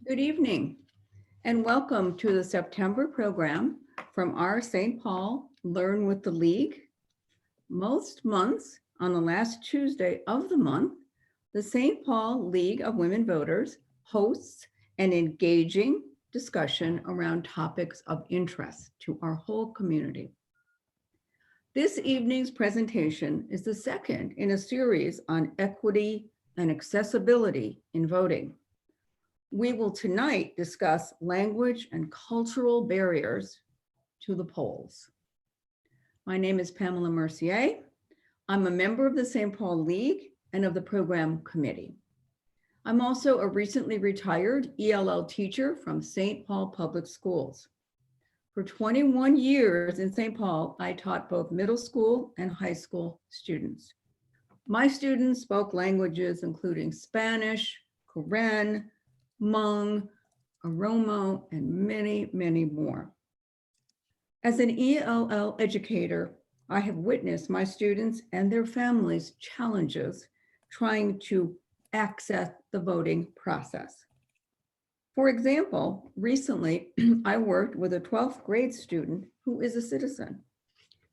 Good evening and welcome to the September program from our St. Paul Learn with the League. Most months on the last Tuesday of the month, the St. Paul League of Women Voters hosts an engaging discussion around topics of interest to our whole community. This evening's presentation is the second in a series on equity and accessibility in voting. We will tonight discuss language and cultural barriers to the polls. My name is Pamela Mercier. I'm a member of the St. Paul League and of the program committee. I'm also a recently retired ELL teacher from St. Paul Public Schools. For 21 years in St. Paul, I taught both middle school and high school students. My students spoke languages including Spanish, Karen, Hmong, Oromo, and many, many more. As an ELL educator, I have witnessed my students and their families' challenges trying to access the voting process. For example, recently, I worked with a 12th grade student who is a citizen.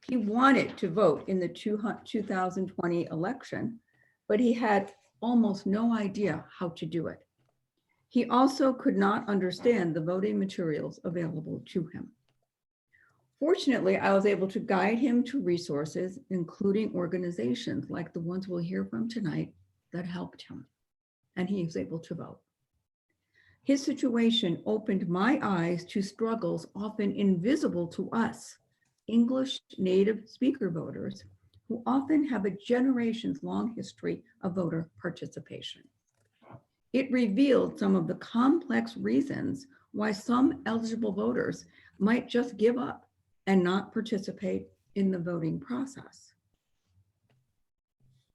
He wanted to vote in the 2020 election, but he had almost no idea how to do it. He also could not understand the voting materials available to him. Fortunately, I was able to guide him to resources, including organizations like the ones we'll hear from tonight that helped him, and he was able to vote. His situation opened my eyes to struggles often invisible to us, English native speaker voters, who often have a generations-long history of voter participation. It revealed some of the complex reasons why some eligible voters might just give up and not participate in the voting process.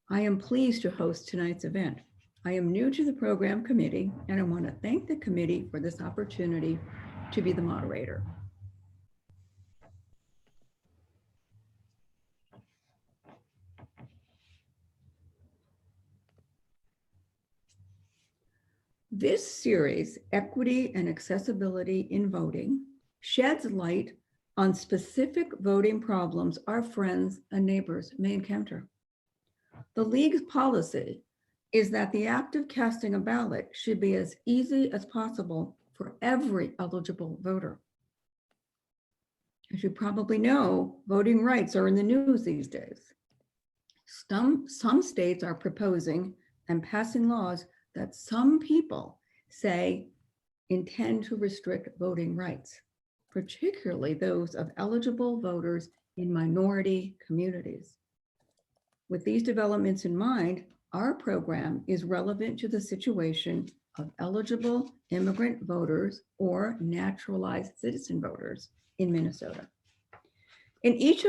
I am pleased to host tonight's event. I am new to the program committee, and I want to thank the committee for this opportunity to be the moderator. This series, Equity and Accessibility in Voting, sheds light on specific voting problems our friends and neighbors may encounter. The League's policy is that the act of casting a ballot should be as easy as possible for every eligible voter. As you probably know, voting rights are in the news these days. Some states are proposing and passing laws that some people say intend to restrict voting rights, particularly those of eligible voters in minority communities. With these developments in mind, our program is relevant to the situation of eligible immigrant voters or naturalized citizen voters in Minnesota. In each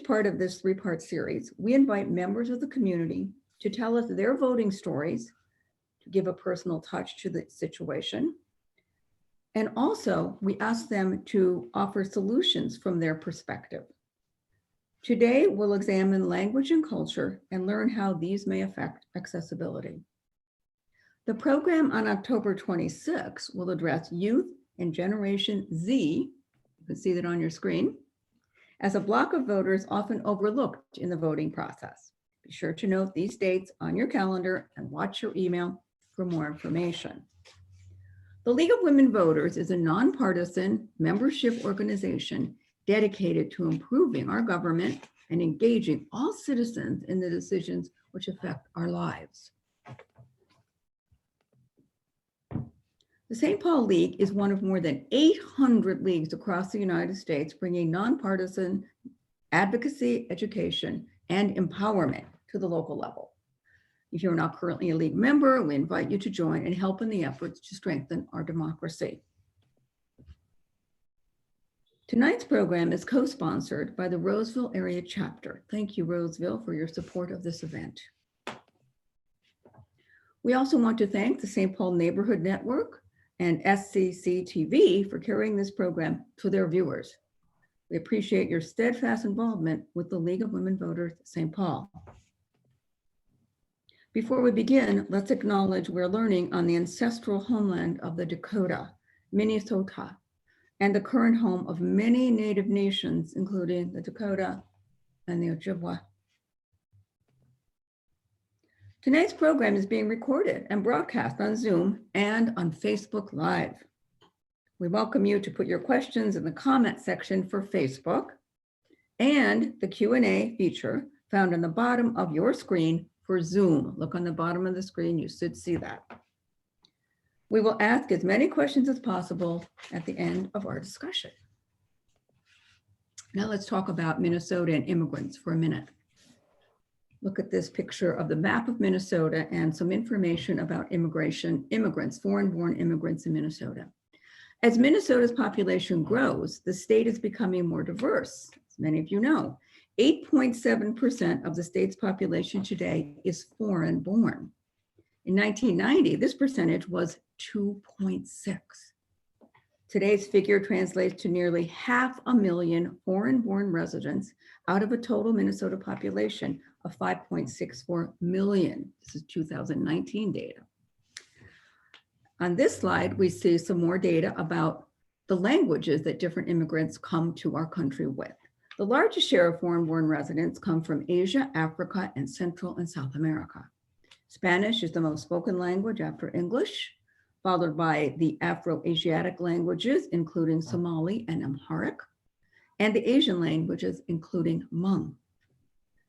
part of this three-part series, we invite members of the community to tell us their voting stories, to give a personal touch to the situation. And also, we ask them to offer solutions from their perspective. Today, we'll examine language and culture and learn how these may affect accessibility. The program on October 26 will address youth and Generation Z, you can see that on your screen, as a block of voters often overlooked in the voting process. Be sure to note these dates on your calendar and watch your email for more information. The League of Women Voters is a nonpartisan membership organization dedicated to improving our government and engaging all citizens in the decisions which affect our lives. The St. Paul League is one of more than 800 leagues across the United States, bringing nonpartisan advocacy, education, and empowerment to the local level. If you're not currently a league member, we invite you to join and help in the efforts to strengthen our democracy. Tonight's program is co-sponsored by the Roseville Area Chapter. Thank you, Roseville, for your support of this event. We also want to thank the St. Paul Neighborhood Network and SCC-TV for carrying this program to their viewers. We appreciate your steadfast involvement with the League of Women Voters St. Paul. Before we begin, let's acknowledge we're learning on the ancestral homeland of the Dakota, Minnesota, and the current home of many Native nations, including the Dakota and the Ojibwa. Tonight's program is being recorded and broadcast on Zoom and on Facebook Live. We welcome you to put your questions in the comment section for Facebook and the Q&A feature found on the bottom of your screen for Zoom. Look on the bottom of the screen, you should see that. We will ask as many questions as possible at the end of our discussion. Now let's talk about Minnesota and immigrants for a minute. Look at this picture of the map of Minnesota and some information about immigrants, foreign-born immigrants in Minnesota. As Minnesota's population grows, the state is becoming more diverse. As many of you know, 8.7% of the state's population today is foreign-born. In 1990, this percentage was 2.6. Today's figure translates to nearly 500,000 foreign-born residents out of a total Minnesota population of 5.64 million. This is 2019 data. On this slide, we see some more data about the languages that different immigrants come to our country with. The largest share of foreign-born residents come from Asia, Africa, and Central and South America. Spanish is the most spoken language after English, followed by the Afro-Asiatic languages, including Somali and Amharic, and the Asian languages, including Hmong.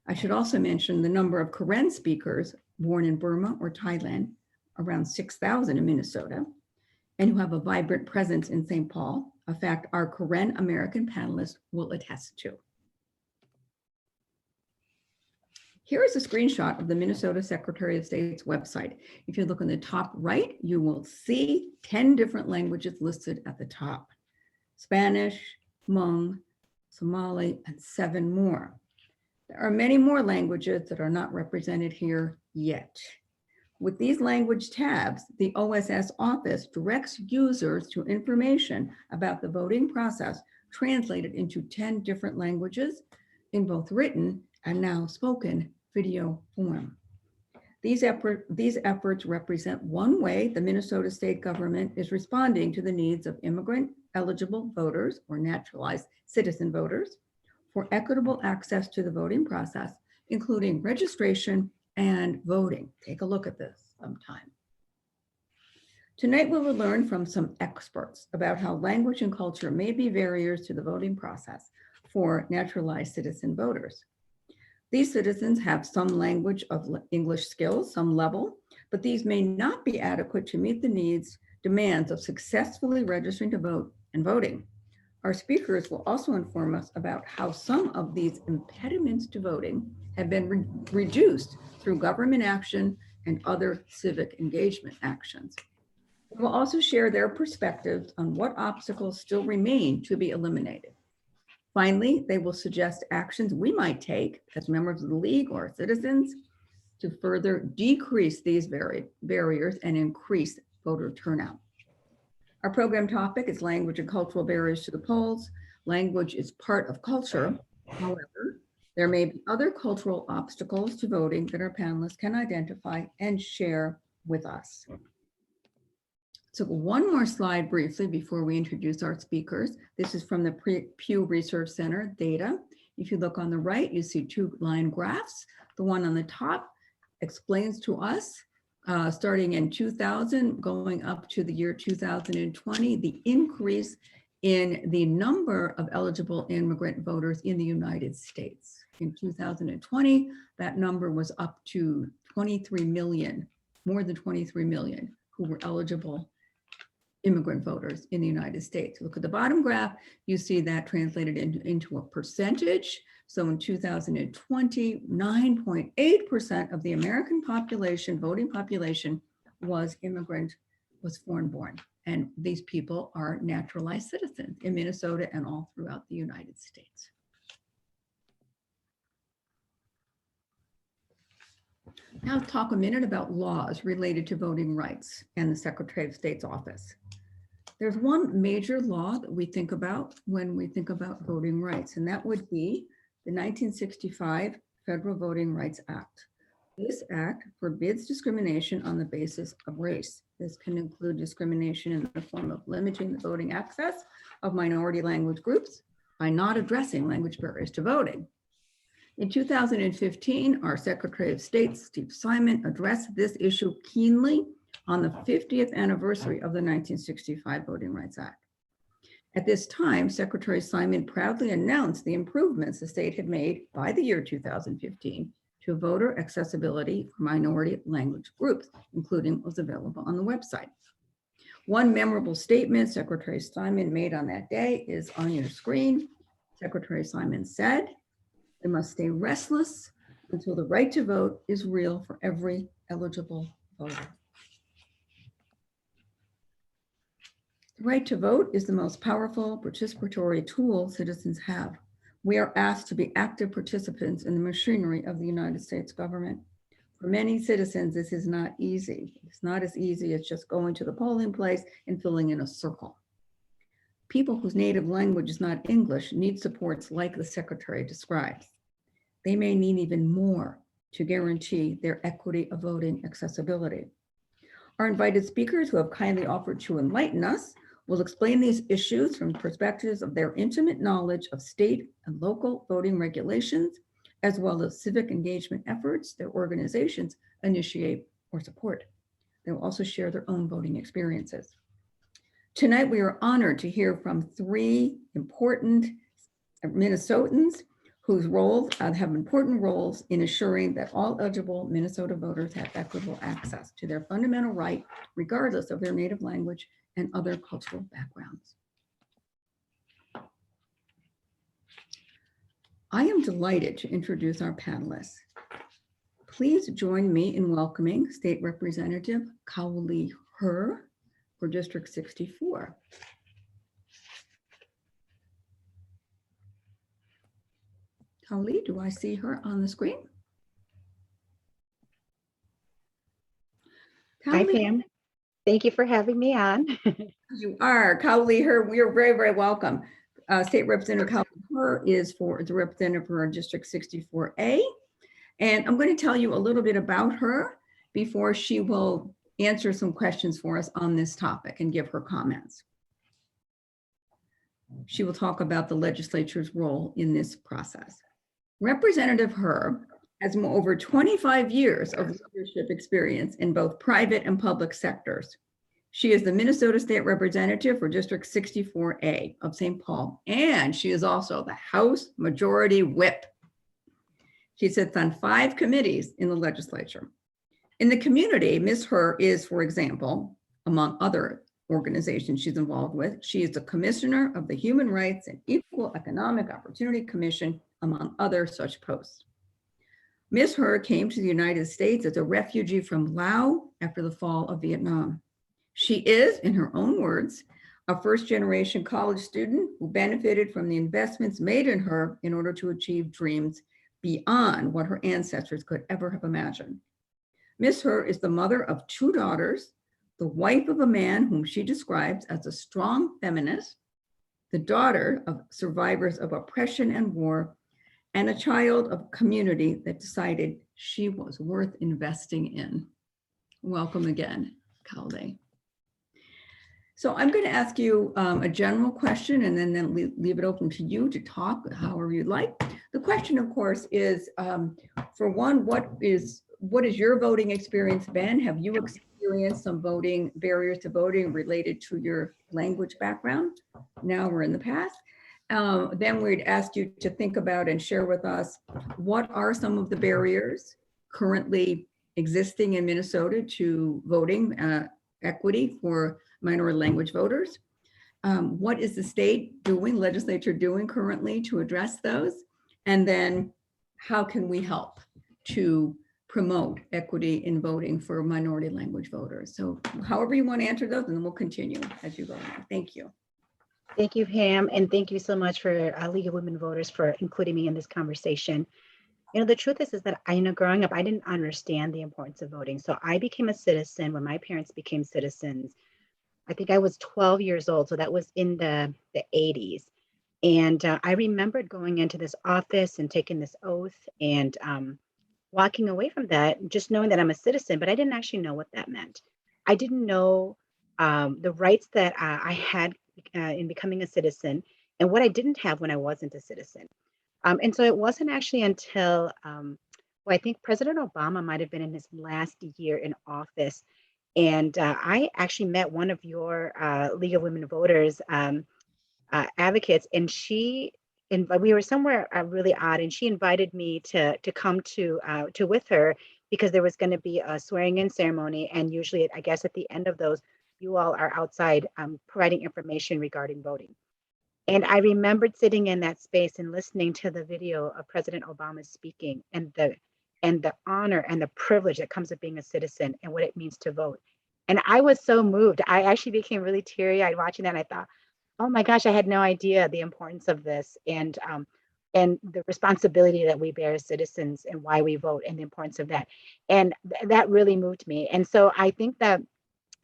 I should also mention the number of Karen speakers born in Burma or Thailand, around 6,000 in Minnesota, and who have a vibrant presence in St. Paul, a fact our Karen American panelists will attest to. Here is a screenshot of the Minnesota Secretary of State's website. If you look on the top right, you will see 10 different languages listed at the top: Spanish, Hmong, Somali, and 7 more. There are many more languages that are not represented here yet. With these language tabs, the OSS office directs users to information about the voting process translated into 10 different languages in both written and now spoken video form. These efforts represent one way the Minnesota state government is responding to the needs of immigrant eligible voters or naturalized citizen voters for equitable access to the voting process, including registration and voting. Take a look at this sometime. Tonight, we will learn from some experts about how language and culture may be barriers to the voting process for naturalized citizen voters. These citizens have some language of English skills, some level, but these may not be adequate to meet the demands of successfully registering to vote and voting. Our speakers will also inform us about how some of these impediments to voting have been reduced through government action and other civic engagement actions. We will also share their perspectives on what obstacles still remain to be eliminated. Finally, they will suggest actions we might take as members of the League or citizens to further decrease these barriers and increase voter turnout. Our program topic is language and cultural barriers to the polls. Language is part of culture. However, there may be other cultural obstacles to voting that our panelists can identify and share with us. So one more slide briefly before we introduce our speakers. This is from the Pew Research Center data. If you look on the right, you see 2 line graphs. The one on the top explains to us, starting in 2000, going up to the year 2020, the increase in the number of eligible immigrant voters in the United States. In 2020, that number was up to 23 million, more than 23 million who were eligible immigrant voters in the United States. Look at the bottom graph, you see that translated into a percentage. So in 2020, 9.8% of the American population, voting population, was foreign born. And these people are naturalized citizens in Minnesota and all throughout the United States. Now let's talk a minute about laws related to voting rights and the Secretary of State's office. There's one major law that we think about when we think about voting rights, and that would be the 1965 Federal Voting Rights Act. This act forbids discrimination on the basis of race. This can include discrimination in the form of limiting the voting access of minority language groups by not addressing language barriers to voting. In 2015, our Secretary of State, Steve Simon, addressed this issue keenly on the 50th anniversary of the 1965 Voting Rights Act. At this time, Secretary Simon proudly announced the improvements the state had made by the year 2015 to voter accessibility for minority language groups, including what was available on the website. One memorable statement Secretary Simon made on that day is on your screen. Secretary Simon said, "We must stay restless until the right to vote is real for every eligible voter." The right to vote is the most powerful participatory tool citizens have. We are asked to be active participants in the machinery of the United States government. For many citizens, this is not easy. It's not as easy as just going to the polling place and filling in a circle. People whose native language is not English need supports like the Secretary describes. They may need even more to guarantee their equity of voting accessibility. Our invited speakers, who have kindly offered to enlighten us, will explain these issues from perspectives of their intimate knowledge of state and local voting regulations, as well as civic engagement efforts their organizations initiate or support. They will also share their own voting experiences. Tonight, we are honored to hear from three important Minnesotans whose roles have important roles in assuring that all eligible Minnesota voters have equitable access to their fundamental right, regardless of their native language and other cultural backgrounds. I am delighted to introduce our panelists. Please join me in welcoming State Representative Kaohly Her for District 64. Kaohly, do I see her on the screen? Hi, Pam. Thank you for having me on. You are. Kaohly Her, we are very, very welcome. State Representative Kaohly Her is the representative for District 64A. And I'm going to tell you a little bit about her before she will answer some questions for us on this topic and give her comments. She will talk about the legislature's role in this process. Representative Her has over 25 years of leadership experience in both private and public sectors. She is the Minnesota State Representative for District 64A of St. Paul, and she is also the House Majority Whip. She sits on 5 committees in the legislature. In the community, Ms. Her is, for example, among other organizations she's involved with, she is the Commissioner of the Human Rights and Equal Economic Opportunity Commission, among other such posts. Ms. Her came to the United States as a refugee from Laos after the fall of Vietnam. She is, in her own words, a first-generation college student who benefited from the investments made in her in order to achieve dreams beyond what her ancestors could ever have imagined. Ms. Her is the mother of 2 daughters, the wife of a man whom she describes as a strong feminist, the daughter of survivors of oppression and war, and a child of a community that decided she was worth investing in. Welcome again, Kaohly. So I'm going to ask you a general question and then leave it open to you to talk however you'd like. The question, of course, is for one, what is your voting experience been? Have you experienced some voting barriers to voting related to your language background now or in the past? Then we'd ask you to think about and share with us what are some of the barriers currently existing in Minnesota to voting equity for minority language voters. What is the state doing, legislature doing currently to address those? And then how can we help to promote equity in voting for minority language voters? So however you want to answer those, and then we'll continue as you go along. Thank you. Thank you, Pam, and thank you so much for League of Women Voters for including me in this conversation. You know, the truth is that growing up, I didn't understand the importance of voting. So I became a citizen when my parents became citizens. I think I was 12 years old, so that was in the 80s. And I remembered going into this office and taking this oath and walking away from that, just knowing that I'm a citizen, but I didn't actually know what that meant. I didn't know the rights that I had in becoming a citizen and what I didn't have when I wasn't a citizen. And so it wasn't actually until, well, I think President Obama might have been in his last year in office. And I actually met one of your League of Women Voters advocates, and and we were somewhere really odd, and she invited me to come to with her because there was going to be a swearing in ceremony, and usually, I guess, at the end of those, you all are outside providing information regarding voting. And I remembered sitting in that space and listening to the video of President Obama speaking and the honor and the privilege that comes with being a citizen and what it means to vote. And I was so moved. I actually became really teary-eyed watching that. And I thought, oh my gosh, I had no idea the importance of this and the responsibility that we bear as citizens and why we vote and the importance of that. And that really moved me. And so I think that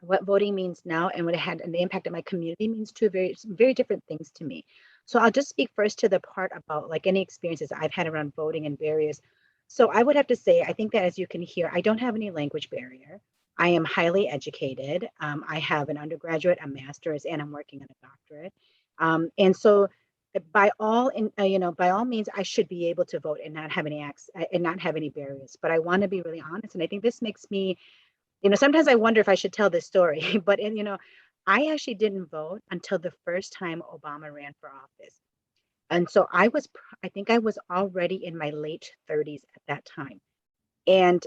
what voting means now and what it had and the impact of my community means two very different things to me. So I'll just speak first to the part about like any experiences I've had around voting and barriers. So I would have to say, I think that as you can hear, I don't have any language barrier. I am highly educated. I have an undergraduate, a master's, and I'm working on a doctorate. And so by all by all means, I should be able to vote and not have any acts and not have any barriers. But I want to be really honest, and I think this makes me, sometimes I wonder if I should tell this story, but I actually didn't vote until the first time Obama ran for office. And so I think I was already in my late 30s at that time. And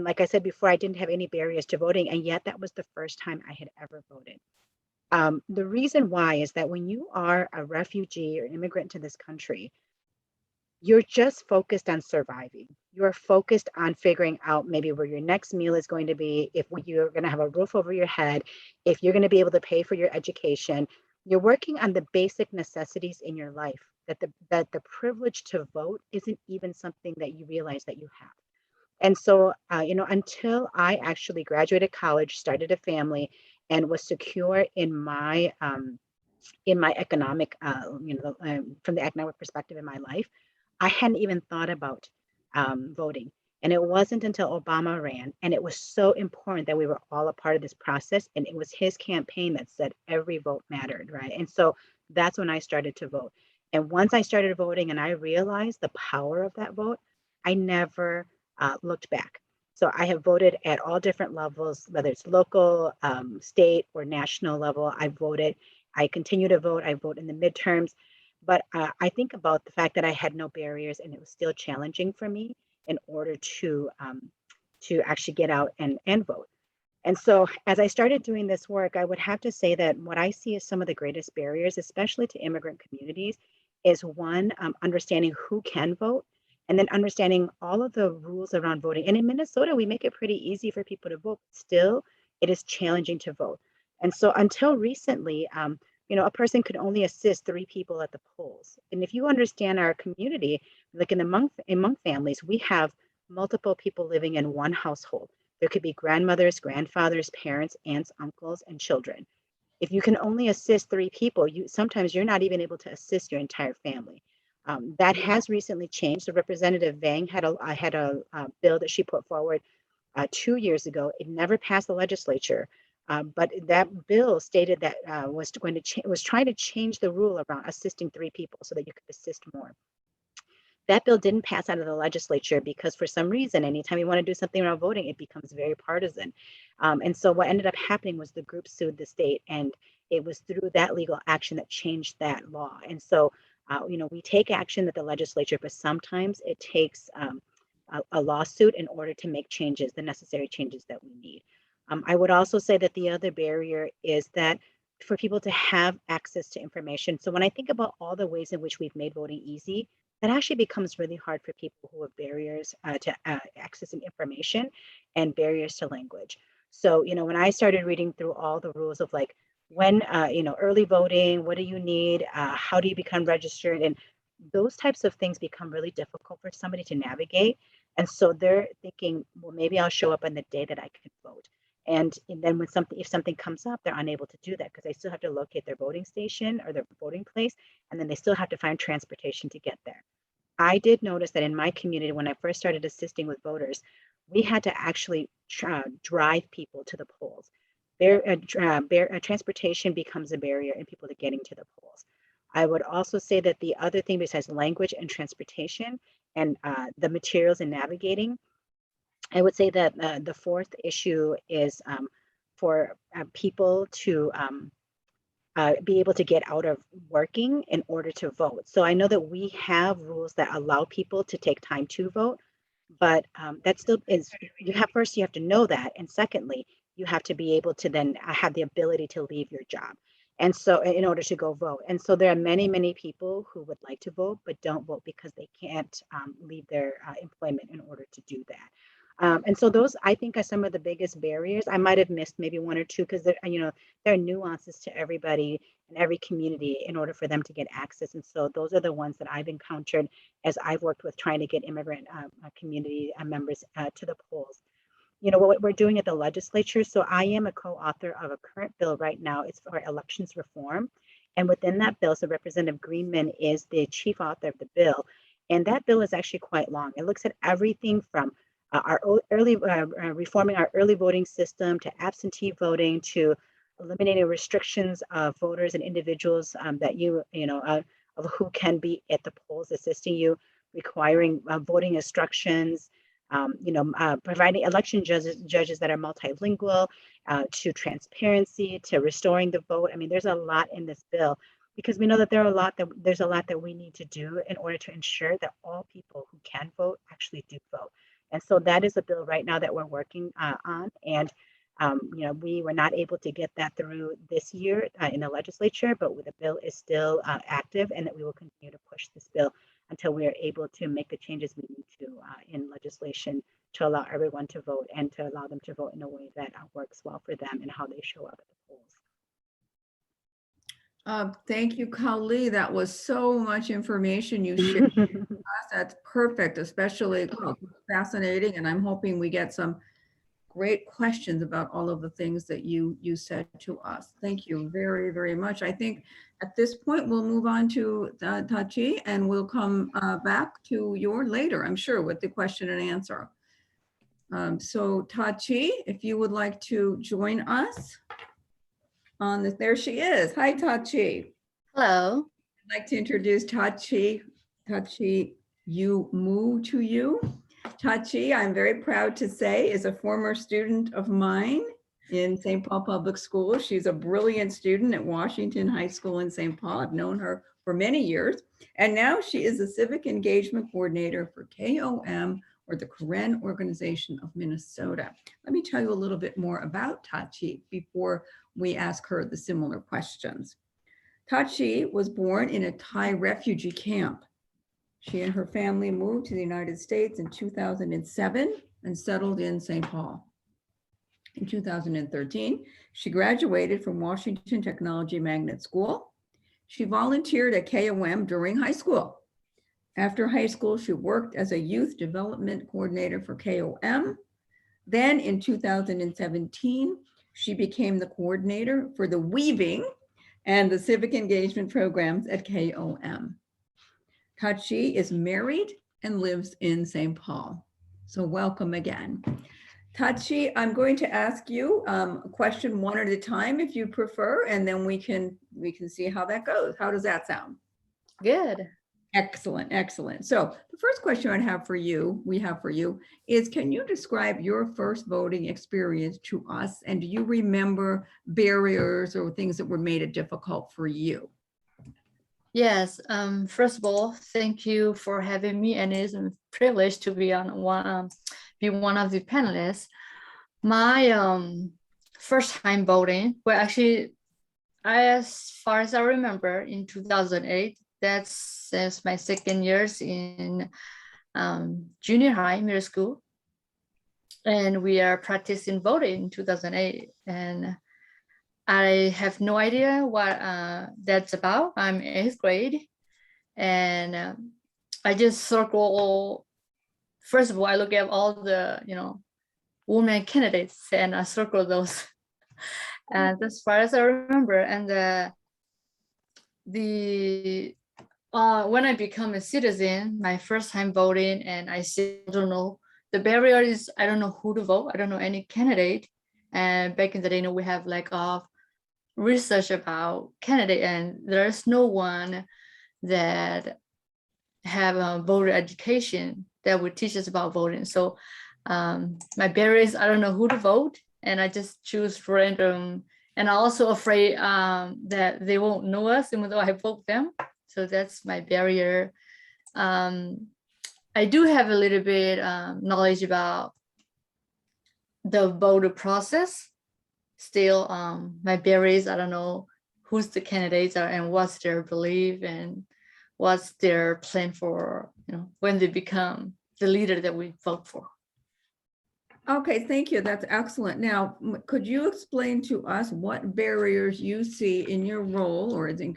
like I said before, I didn't have any barriers to voting, and yet that was the first time I had ever voted. The reason why is that when you are a refugee or immigrant to this country, you're just focused on surviving. You're focused on figuring out maybe where your next meal is going to be, if you're going to have a roof over your head, if you're going to be able to pay for your education. You're working on the basic necessities in your life that the privilege to vote isn't even something that you realize that you have. And so, until I actually graduated college, started a family, and was secure in my economic, from the economic perspective in my life, I hadn't even thought about voting. And it wasn't until Obama ran, and it was so important that we were all a part of this process. And it was his campaign that said every vote mattered, right? And so that's when I started to vote. And once I started voting and I realized the power of that vote, I never looked back. So I have voted at all different levels, whether it's local, state, or national level. I voted. I continue to vote. I vote in the midterms. But I think about the fact that I had no barriers and it was still challenging for me in order to actually get out and vote. And so as I started doing this work, I would have to say that what I see as some of the greatest barriers, especially to immigrant communities, is one, understanding who can vote, and then understanding all of the rules around voting. And in Minnesota, we make it pretty easy for people to vote. Still, it is challenging to vote. And so until recently, a person could only assist 3 people at the polls. And if you understand our community, like in the Hmong families, we have multiple people living in one household. There could be grandmothers, grandfathers, parents, aunts, uncles, and children. If you can only assist 3 people, sometimes you're not even able to assist your entire family. That has recently changed. The Representative Vang had a bill that she put forward 2 years ago. It never passed the legislature, but that bill stated that was trying to change the rule around assisting 3 people so that you could assist more. That bill didn't pass out of the legislature because for some reason, anytime you want to do something around voting, it becomes very partisan. And so what ended up happening was the group sued the state, and it was through that legal action that changed that law. And so, we take action at the legislature, but sometimes it takes a lawsuit in order to make changes, the necessary changes that we need. I would also say that the other barrier is that for people to have access to information. So when I think about all the ways in which we've made voting easy, that actually becomes really hard for people who have barriers to accessing information and barriers to language. So, when I started reading through all the rules of like when, early voting, what do you need? How do you become registered? And those types of things become really difficult for somebody to navigate. And so they're thinking, well, maybe I'll show up on the day that I can vote. And then if something comes up, they're unable to do that because they still have to locate their voting station or their voting place, and then they still have to find transportation to get there. I did notice that in my community, when I first started assisting with voters, we had to actually drive people to the polls. Transportation becomes a barrier in people to getting to the polls. I would also say that the other thing besides language and transportation and the materials and navigating, I would say that the fourth issue is for people to be able to get out of working in order to vote. So I know that we have rules that allow people to take time to vote, but that still is, you have to know that. And secondly, you have to be able to then have the ability to leave your job. And so in order to go vote. And so there are many, many people who would like to vote, but don't vote because they can't leave their employment in order to do that. And so those, I think, are some of the biggest barriers. I might have missed maybe one or two because there are nuances to everybody in every community in order for them to get access. And so those are the ones that I've encountered as I've worked with trying to get immigrant community members to the polls. What we're doing at the legislature. So I am a co-author of a current bill right now. It's for elections reform. And within that bill, so Representative Greenman is the chief author of the bill. And that bill is actually quite long. It looks at everything from our early reforming our early voting system to absentee voting to eliminating restrictions of voters and individuals of who can be at the polls assisting you, requiring voting instructions, providing election judges that are multilingual, to transparency, to restoring the vote. I mean, there's a lot in this bill because we know that there's a lot that we need to do in order to ensure that all people who can vote actually do vote. And so that is a bill right now that we're working on. And, we were not able to get that through this year in the legislature, but the bill is still active and that we will continue to push this bill until we are able to make the changes we need to in legislation to allow everyone to vote and to allow them to vote in a way that works well for them and how they show up at the polls. Thank you, Kaohly. That was so much information you shared. That's perfect, especially fascinating. And I'm hoping we get some great questions about all of the things that you said to us. Thank you very, very much. I think at this point, we'll move on to Hta Thi, and we'll come back to your later, I'm sure, with the question and answer. So Hta Thi, if you would like to join us on this, there she is. Hi, Hta Thi. Hello. I'd like to introduce Hta Thi Yu Moo to you. Hta Thi, I'm very proud to say, is a former student of mine in St. Paul Public Schools. She's a brilliant student at Washington High School in St. Paul. I've known her for many years. And now she is a Civic Engagement Coordinator for KOM, or the Karen Organization of Minnesota. Let me tell you a little bit more about Hta Thi before we ask her the similar questions. Hta Thi was born in a Thai refugee camp. She and her family moved to the United States in 2007 and settled in St. Paul. In 2013, she graduated from Washington Technology Magnet School. She volunteered at KOM during high school. After high school, she worked as a youth development coordinator for KOM. Then in 2017, she became the coordinator for the weaving and the civic engagement programs at KOM. Hta Thi is married and lives in St. Paul. So welcome again. Hta Thi, I'm going to ask you a question one at a time if you prefer, and then we can see how that goes. How does that sound? Good. Excellent, excellent. So the first question we have for you is, can you describe your first voting experience to us? And do you remember barriers or things that were made it difficult for you? Yes. First of all, thank you for having me, and it's a privilege to be on one of the panelists. My first time voting, well, actually, as far as I remember, in 2008. That's my second years in junior high, middle school, and we are practicing voting in 2008, and I have no idea what that's about. I'm 8th grade, and I just circle. First of all, I look at all the women candidates, and I circle those. And as far as I remember, and the when I become a citizen, my first time voting, and I still don't know. The barrier is I don't know who to vote. I don't know any candidate. And back in the day, we have like research about candidate, and there's no one that have a voter education that would teach us about voting. So my barrier is I don't know who to vote, and I just choose random. And I'm also afraid that they won't know us even though I vote them. So that's my barrier. I do have a little bit knowledge about the voter process. Still, my barriers, I don't know who's the candidates are and what's their belief and what's their plan for, when they become the leader that we vote for. Okay, thank you. That's excellent. Now, could you explain to us what barriers you see in your role or in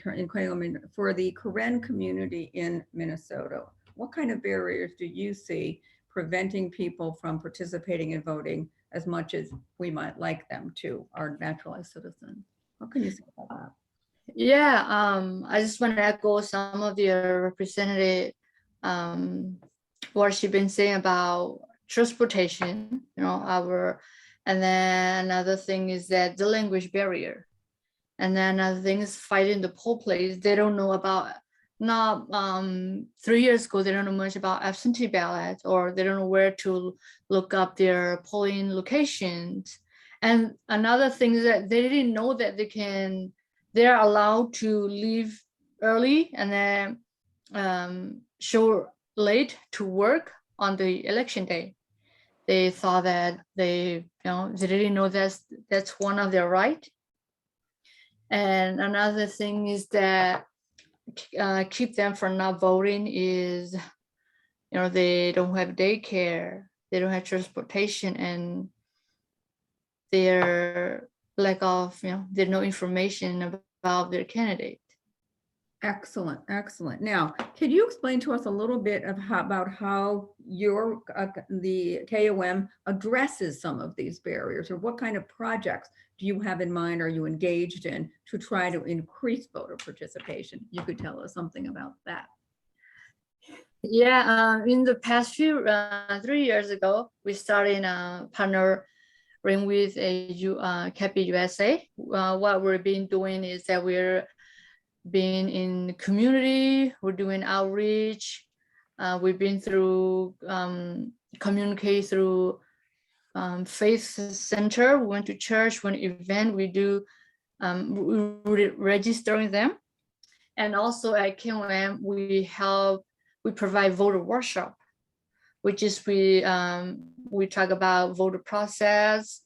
for the Karen community in Minnesota? What kind of barriers do you see preventing people from participating in voting as much as we might like them to, our naturalized citizens? What can you say about that? Yeah, I just want to echo some of your representative, what she's been saying about transportation, and then another thing is that the language barrier. And then another thing is fighting the poll place. They don't know about, not 3 years ago, they don't know much about absentee ballots, or they don't know where to look up their polling locations. And another thing is that they didn't know that they're allowed to leave early and then show late to work on the election day. They thought that they didn't know that's one of their rights. And another thing is that keep them from not voting is, they don't have daycare, they don't have transportation, and their lack of, there's no information about their candidate. Excellent, excellent. Now, can you explain to us a little bit of about how the KOM addresses some of these barriers, or what kind of projects do you have in mind, are you engaged in to try to increase voter participation? You could tell us something about that. Yeah, in the past 3 years ago, we started partnering with Kaohly USA. What we've been doing is that we're being in the community, we're doing outreach. We've been through communicate through faith center. We went to church, one event, we do registering them. And also at KOM, we provide voter workshop, which is we talk about voter process.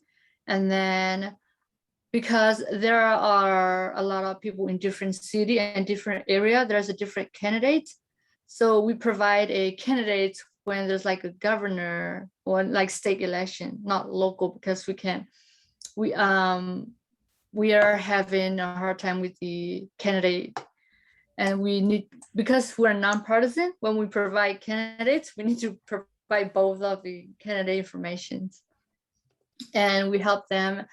And then because there are a lot of people in different city and different area, there's a different candidate. So we provide a candidate when there's like a governor or like state election, not local, because we are having a hard time with the candidate. And we need, because we're nonpartisan, when we provide candidates, we need to provide both of the candidate informations. And we help them.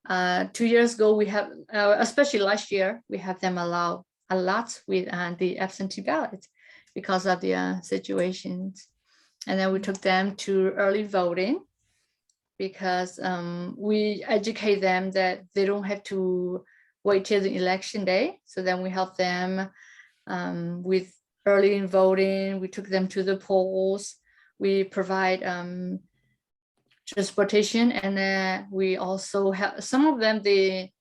2 years ago, we have, especially last year, we have them allow a lot with the absentee ballot because of the situations. And then we took them to early voting because we educate them that they don't have to wait till the election day. So then we help them with early in voting. We took them to the polls. We provide transportation, and then we also have some of them, they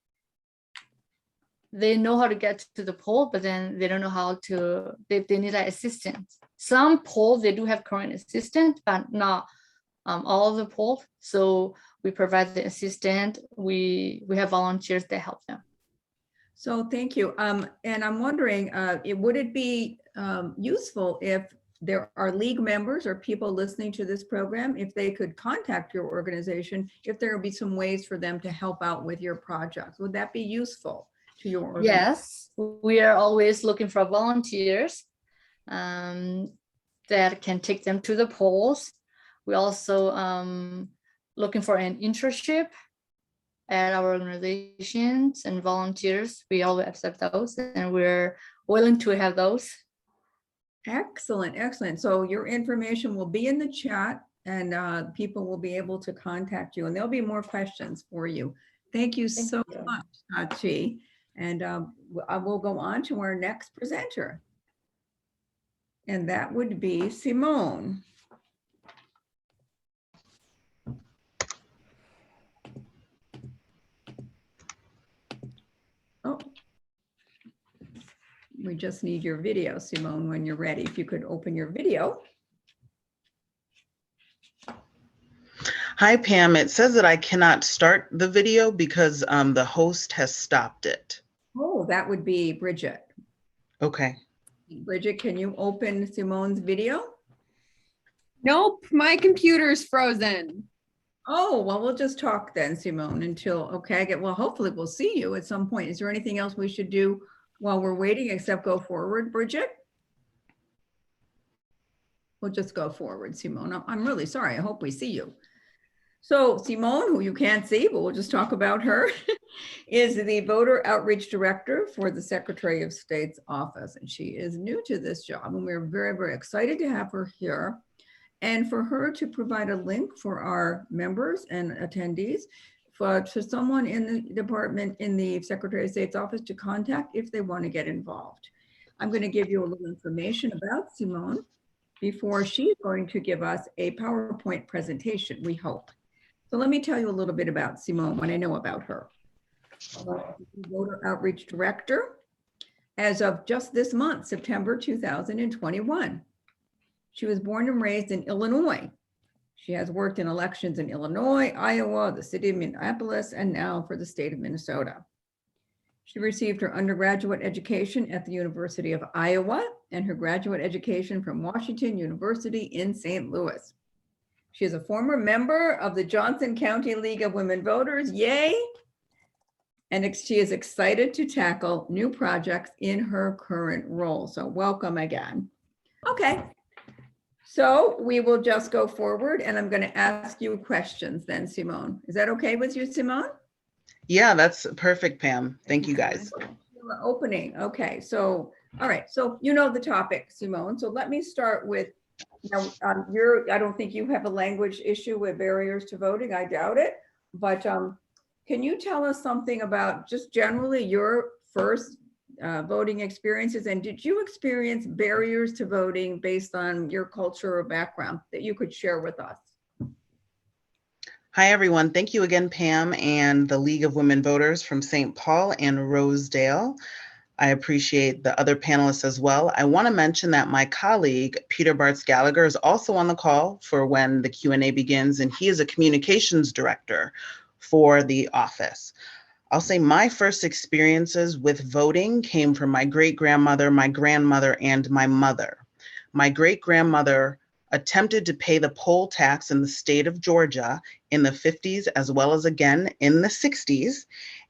know how to get to the poll, but then they don't know how to, they need like assistance. Some polls they do have current assistant, but not all of the polls. So we provide the assistant. We have volunteers that help them. So thank you. And I'm wondering, would it be useful if there are league members or people listening to this program, if they could contact your organization, if there would be some ways for them to help out with your projects? Would that be useful to your organization? Yes, we are always looking for volunteers that can take them to the polls. We also looking for an internship at our organizations and volunteers. We always accept those, and we're willing to have those. Excellent, excellent. So your information will be in the chat and people will be able to contact you and there'll be more questions for you. Thank you Thank so you. much, Hta. And I will go on to our next presenter. And that would be Simone. Oh, we just need your video, Simone, when you're ready. If you could open your video. Hi, Pam. It says that I cannot start the video because the host has stopped it. Oh, that would be Bridget. Okay. Bridget, can you open Simone's video? Nope, my computer's frozen. Oh, well, we'll just talk then, Simone, until, okay, well, hopefully we'll see you at some point. Is there anything else we should do while we're waiting except go forward, Bridget? We'll just go forward, Simone. I'm really sorry. I hope we see you. So Simone, who you can't see, but we'll just talk about her, is the Voter Outreach Director for the Secretary of State's office. And she is new to this job and we're very, very excited to have her here. And for her to provide a link for our members and attendees to someone in the department in the Secretary of State's office to contact if they want to get involved. I'm going to give you a little information about Simone before she's going to give us a PowerPoint presentation, we hope. So let me tell you a little bit about Simone, what I know about her. Voter Outreach Director as of just this month, September 2021. She was born and raised in Illinois. She has worked in elections in Illinois, Iowa, the city of Minneapolis, and now for the state of Minnesota. She received her undergraduate education at the University of Iowa and her graduate education from Washington University in St. Louis. She is a former member of the Johnson County League of Women Voters, yay! And she is excited to tackle new projects in her current role. So welcome again. Okay. So we will just go forward and I'm going to ask you questions then, Simone. Is that okay with you, Simone? Yeah, that's perfect, Pam. Thank you, guys. Opening. Okay. So, all right. So you know the topic, Simone. So let me start with, now, I don't think you have a language issue with barriers to voting. I doubt it. But can you tell us something about just generally your first voting experiences, and did you experience barriers to voting based on your culture or background that you could share with us? Hi, everyone. Thank you again, Pam, and the League of Women Voters from St. Paul and Rosedale. I appreciate the other panelists as well. I want to mention that my colleague, Peter Bartz Gallagher, is also on the call for when the Q&A begins, and he is a communications director for the office. I'll say my first experiences with voting came from my great-grandmother, my grandmother, and my mother. My great-grandmother attempted to pay the poll tax in the state of Georgia in the 50s, as well as again in the 60s,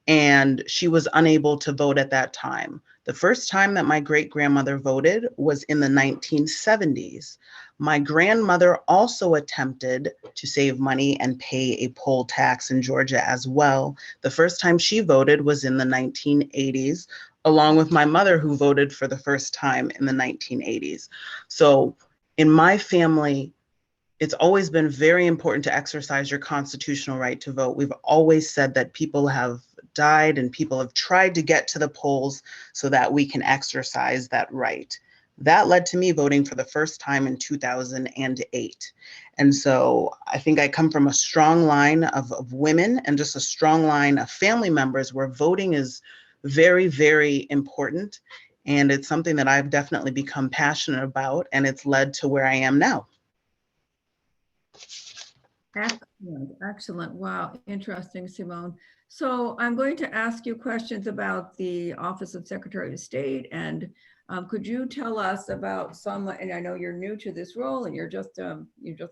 and she was unable to vote at that time. The first time that my great-grandmother voted was in the 1970s. My grandmother also attempted to save money and pay a poll tax in Georgia as well. The first time she voted was in the 1980s, along with my mother, who voted for the first time in the 1980s. So in my family, it's always been very important to exercise your constitutional right to vote. We've always said that people have died and people have tried to get to the polls so that we can exercise that right. That led to me voting for the first time in 2008. And so I think I come from a strong line of women and just a strong line of family members where voting is very, very important. And it's something that I've definitely become passionate about, and it's led to where I am now. Excellent, excellent. Wow, interesting, Simone. So I'm going to ask you questions about the Office of Secretary of State, and could you tell us about some, and I know you're new to this role and you're just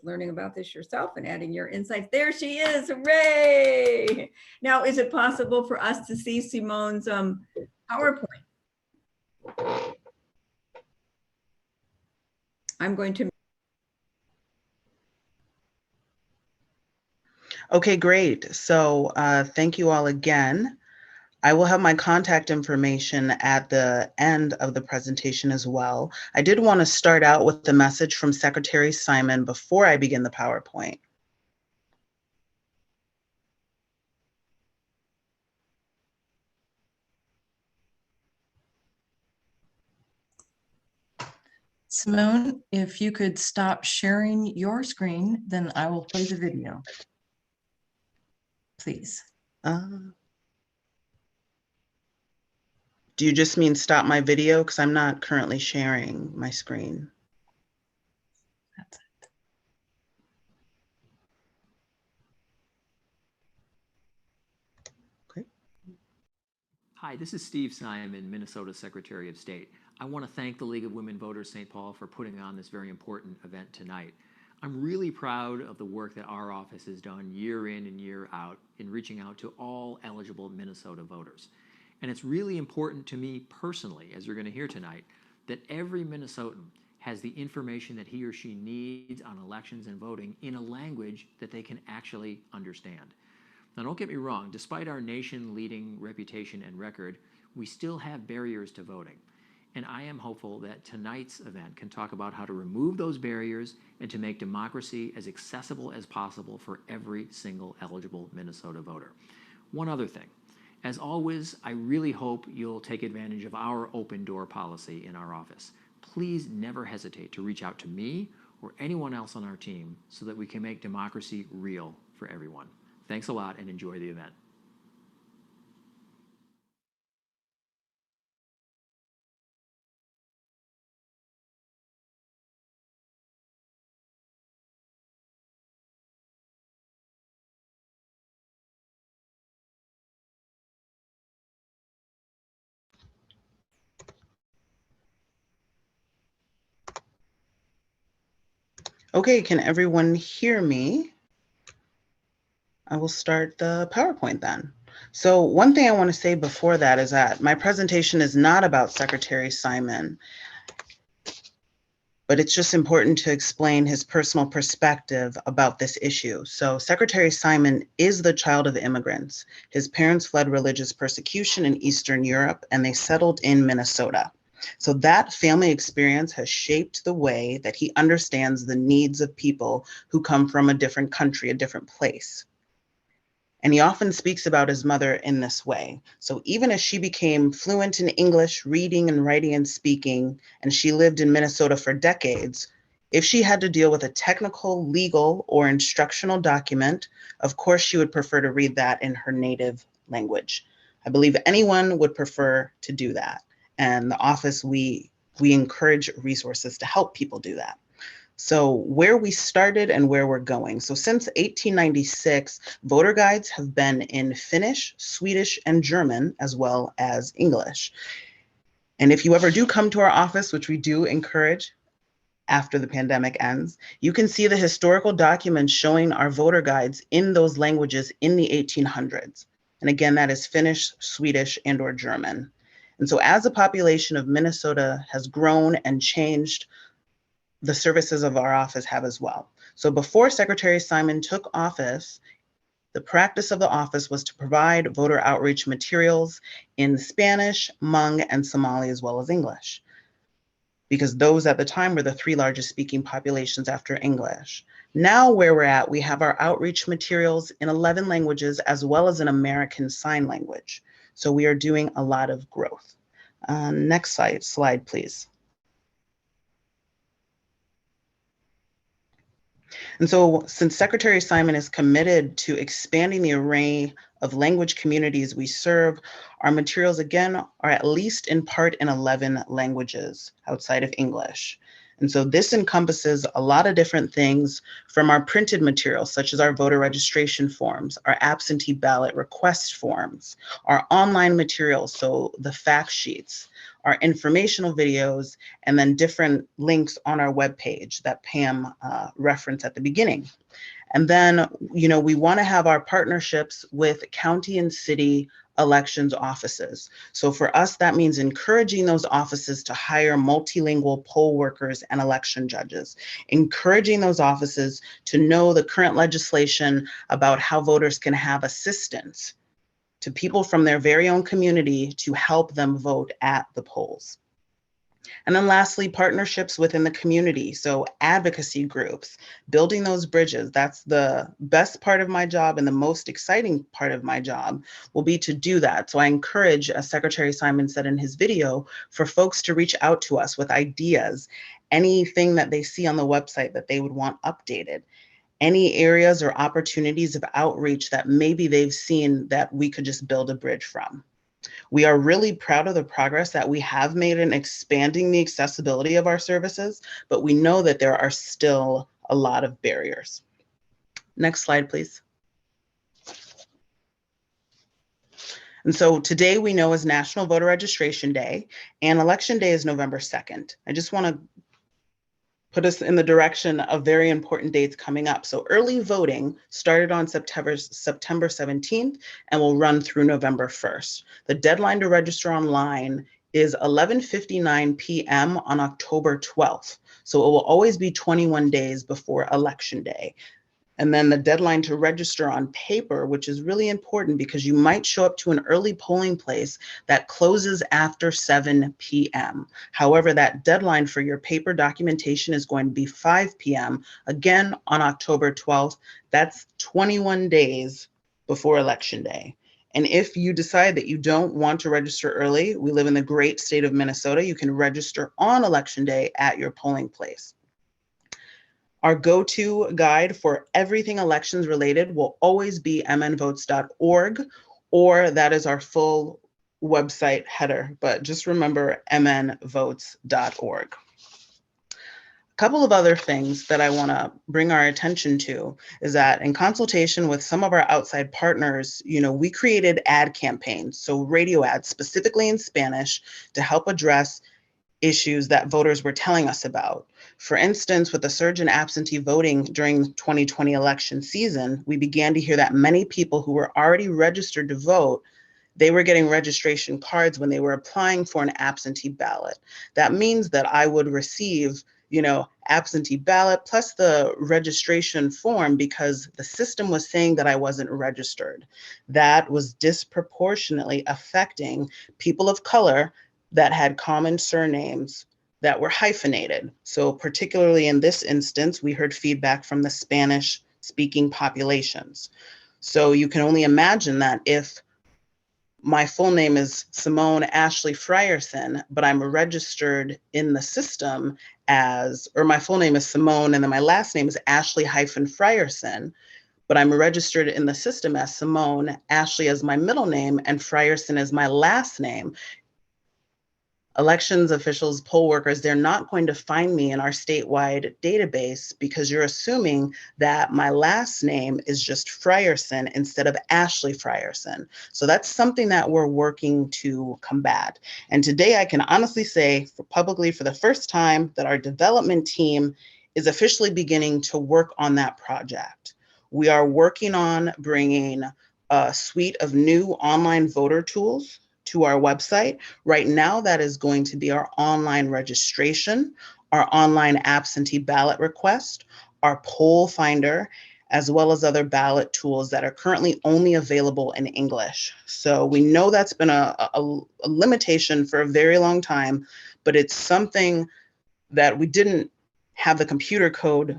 learning about this yourself and adding your insights. There she is, hooray! Now, is it possible for us to see Simone's PowerPoint? I'm going to. Okay, great. So thank you all again. I will have my contact information at the end of the presentation as well. I did want to start out with the message from Secretary Simon before I begin the PowerPoint. Simone, if you could stop sharing your screen, then I will play the video. Please. Do you just mean stop my video? Because I'm not currently sharing my screen. That's it. Okay. Hi, this is Steve Simon, Minnesota Secretary of State. I want to thank the League of Women Voters St. Paul for putting on this very important event tonight. I'm really proud of the work that our office has done year in and year out in reaching out to all eligible Minnesota voters. And it's really important to me personally, as you're going to hear tonight, that every Minnesotan has the information that he or she needs on elections and voting in a language that they can actually understand. Now, don't get me wrong, despite our nation-leading reputation and record, we still have barriers to voting. And I am hopeful that tonight's event can talk about how to remove those barriers and to make democracy as accessible as possible for every single eligible Minnesota voter. One other thing. As always, I really hope you'll take advantage of our open door policy in our office. Please never hesitate to reach out to me or anyone else on our team so that we can make democracy real for everyone. Thanks a lot and enjoy the event. Okay, can everyone hear me? I will start the PowerPoint then. So one thing I want to say before that is that my presentation is not about Secretary Simon, but it's just important to explain his personal perspective about this issue. So Secretary Simon is the child of immigrants. His parents fled religious persecution in Eastern Europe and they settled in Minnesota. So that family experience has shaped the way that he understands the needs of people who come from a different country, a different place. And he often speaks about his mother in this way. So even as she became fluent in English, reading and writing and speaking, and she lived in Minnesota for decades, if she had to deal with a technical, legal, or instructional document, of course she would prefer to read that in her native language. I believe anyone would prefer to do that. And the office, we encourage resources to help people do that. So where we started and where we're going. So since 1896, voter guides have been in Finnish, Swedish, and German, as well as English. And if you ever do come to our office, which we do encourage after the pandemic ends, you can see the historical documents showing our voter guides in those languages in the 1800s. And again, that is Finnish, Swedish, and/or German. And so as the population of Minnesota has grown and changed, the services of our office have as well. So before Secretary Simon took office, the practice of the office was to provide voter outreach materials in Spanish, Hmong, and Somali, as well as English, because those at the time were the three largest speaking populations after English. Now where we're at, we have our outreach materials in 11 languages, as well as an American Sign Language. So we are doing a lot of growth. Next slide, please. And so since Secretary Simon is committed to expanding the array of language communities we serve, our materials again are at least in part in 11 languages outside of English. And so this encompasses a lot of different things, from our printed materials, such as our voter registration forms, our absentee ballot request forms, our online materials, so the fact sheets, our informational videos, and then different links on our webpage that Pam referenced at the beginning. And then, we want to have our partnerships with county and city elections offices. So for us, that means encouraging those offices to hire multilingual poll workers and election judges, encouraging those offices to know the current legislation about how voters can have assistance to people from their very own community to help them vote at the polls. And then lastly, partnerships within the community. So advocacy groups, building those bridges. That's the best part of my job, and the most exciting part of my job will be to do that. So I encourage, as Secretary Simon said in his video, for folks to reach out to us with ideas, anything that they see on the website that they would want updated, any areas or opportunities of outreach that maybe they've seen that we could just build a bridge from. We are really proud of the progress that we have made in expanding the accessibility of our services, but we know that there are still a lot of barriers. Next slide, please. And so today we know is National Voter Registration Day, and Election Day is November 2nd. I just want to put us in the direction of very important dates coming up. So early voting started on September 17th and will run through November 1st. The deadline to register online is 11:59 p.m. on October 12th. So it will always be 21 days before Election Day. And then the deadline to register on paper, which is really important because you might show up to an early polling place that closes after 7 p.m. However, that deadline for your paper documentation is going to be 5 p.m. again on October 12th. That's 21 days before Election Day. And if you decide that you don't want to register early, we live in the great state of Minnesota, you can register on Election Day at your polling place. Our go-to guide for everything elections related will always be mnvotes.org, or that is our full website header, but just remember mnvotes.org. A couple of other things that I want to bring our attention to is that in consultation with some of our outside partners, we created ad campaigns, so radio ads specifically in Spanish to help address issues that voters were telling us about. For instance, with the surge in absentee voting during the 2020 election season, we began to hear that many people who were already registered to vote, they were getting registration cards when they were applying for an absentee ballot. That means that I would receive, absentee ballot plus the registration form because the system was saying that I wasn't registered. That was disproportionately affecting people of color that had common surnames that were hyphenated. So particularly in this instance, we heard feedback from the Spanish-speaking populations. So you can only imagine that if my full name is Simone Ashley Frierson, but I'm registered in the system or my full name is Simone, and then my last name is Ashley-Frierson, but I'm registered in the system as Simone, Ashley as my middle name, and Frierson as my last name. Elections officials, poll workers, they're not going to find me in our statewide database because you're assuming that my last name is just Frierson instead of Ashley Frierson. So that's something that we're working to combat. And today I can honestly say publicly for the first time that our development team is officially beginning to work on that project. We are working on bringing a suite of new online voter tools to our website. Right now, that is going to be our online registration, our online absentee ballot request, our poll finder, as well as other ballot tools that are currently only available in English. So we know that's been a limitation for a very long time, but it's something that we didn't have the computer code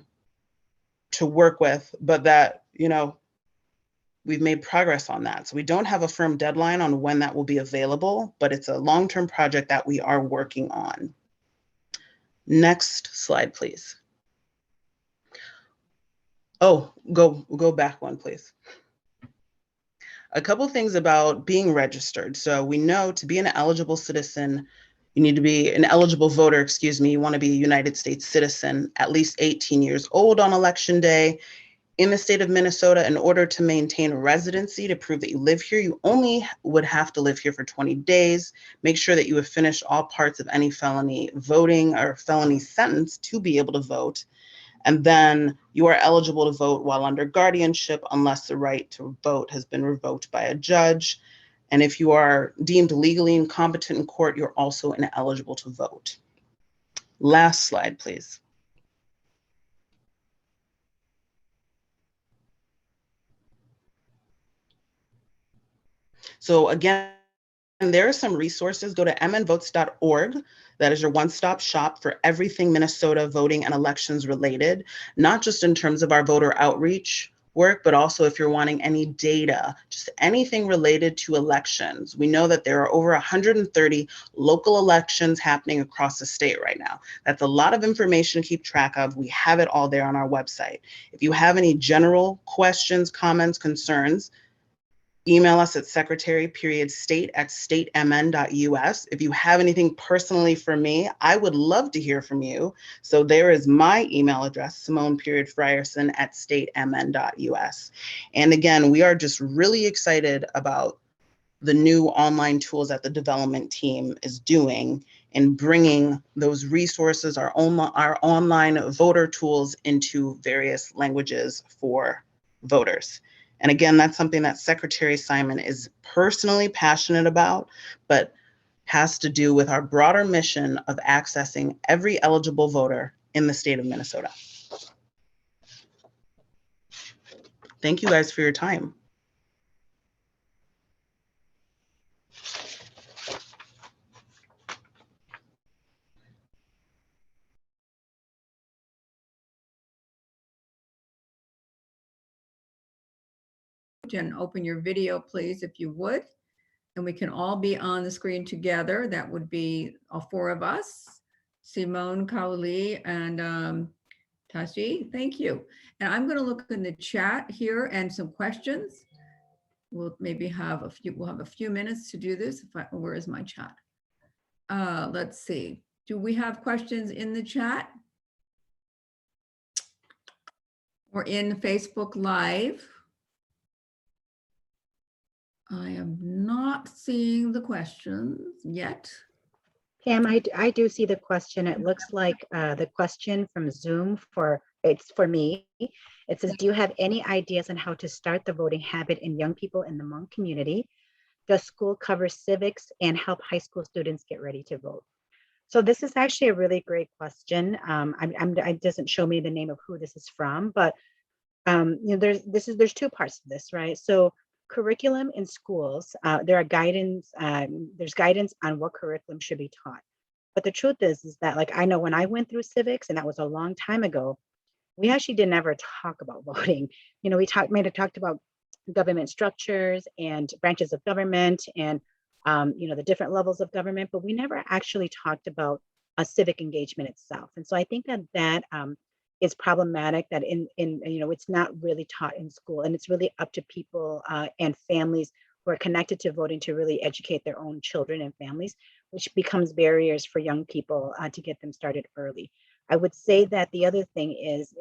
to work with, but that, we've made progress on that. So we don't have a firm deadline on when that will be available, but it's a long-term project that we are working on. Next slide, please. Oh, go back one, please. A couple things about being registered. So we know to be an eligible citizen, you need to be an eligible voter, you want to be a United States citizen, at least 18 years old on Election Day. In the state of Minnesota, in order to maintain residency to prove that you live here, you only would have to live here for 20 days. Make sure that you have finished all parts of any felony voting or felony sentence to be able to vote. And then you are eligible to vote while under guardianship unless the right to vote has been revoked by a judge. And if you are deemed legally incompetent in court, you're also ineligible to vote. Last slide, please. So again, there are some resources. Go to mnvotes.org. That is your one-stop shop for everything Minnesota voting and elections related, not just in terms of our voter outreach work, but also if you're wanting any data, just anything related to elections. We know that there are over 130 local elections happening across the state right now. That's a lot of information to keep track of. We have it all there on our website. If you have any general questions, comments, concerns, email us at secretary.state@statemn.us. If you have anything personally for me, I would love to hear from you. So there is my email address, Simone.Frierson@statemn.us. And again, we are just really excited about the new online tools that the development team is doing and bringing those resources, our online voter tools, into various languages for voters. And again, that's something that Secretary Simon is personally passionate about, but has to do with our broader mission of accessing every eligible voter in the state of Minnesota. Thank you guys for your time. And open your video, please, if you would. And we can all be on the screen together. That would be all four of us, Simone, Kaohly, and Hta Thi. Thank you. And I'm going to look in the chat here and some questions. We'll maybe have a few. We'll have a few minutes to do this. Where is my chat? Let's see. Do we have questions in the chat or in Facebook Live? I am not seeing the questions yet. Pam, I do see the question. It looks like the question from Zoom it's for me. It says, do you have any ideas on how to start the voting habit in young people in the Hmong community? Does school cover civics and help high school students get ready to vote? So this is actually a really great question. It doesn't show me the name of who this is from, but there's two parts to this, right? So curriculum in schools, there's guidance on what curriculum should be taught. But the truth is that, like, I know when I went through civics, and that was a long time ago, we actually didn't ever talk about voting. We talked about government structures and branches of government and the different levels of government, but we never actually talked about a civic engagement itself. And so I think that is problematic, that it's not really taught in school, and it's really up to people and families who are connected to voting to really educate their own children and families, which becomes barriers for young people to get them started early. I would say that the other thing is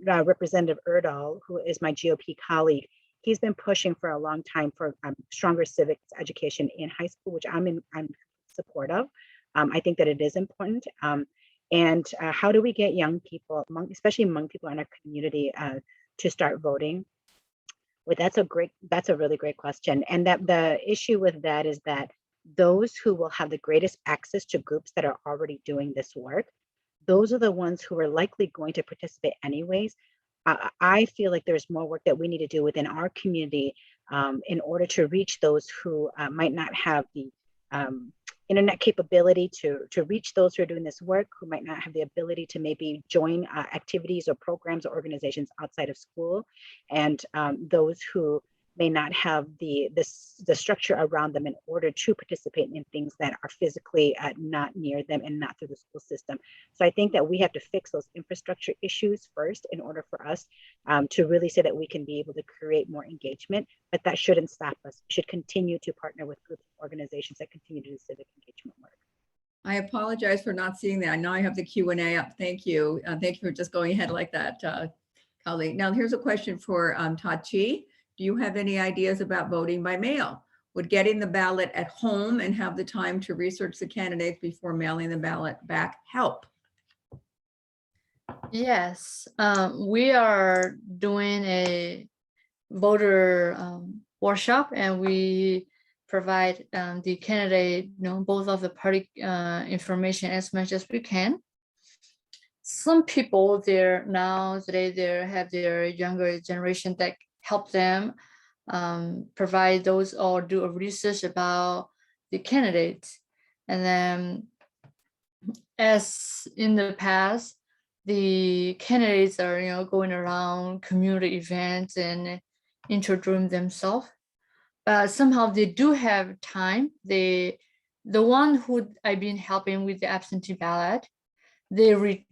Representative Erdahl, who is my GOP colleague, he's been pushing for a long time for stronger civics education in high school, which I'm in support of. I think that it is important. And how do we get young people, especially Hmong people in our community, to start voting? Well, that's a really great question. And that the issue with that is that those who will have the greatest access to groups that are already doing this work, those are the ones who are likely going to participate anyways. I feel like there's more work that we need to do within our community in order to reach those who might not have the internet capability to reach those who are doing this work, who might not have the ability to maybe join activities or programs or organizations outside of school, and those who may not have the structure around them in order to participate in things that are physically not near them and not through the school system. So I think that we have to fix those infrastructure issues first in order for us to really say that we can be able to create more engagement, but that shouldn't stop us. We should continue to partner with groups and organizations that continue to do civic engagement work. I apologize for not seeing that. Now I have the Q&A up. Thank you. Thank you for just going ahead like that, Kaohly. Now here's a question for Hta Thi. Do you have any ideas about voting by mail? Would getting the ballot at home and have the time to research the candidates before mailing the ballot back help? Yes, we are doing a voter workshop, and we provide the candidate, both of the party information as much as we can. Some people there now today, they have their younger generation that help them provide those or do a research about the candidates. And then as in the past, the candidates are going around community events and introducing themselves. But somehow they do have time. The one who I've been helping with the absentee ballot, we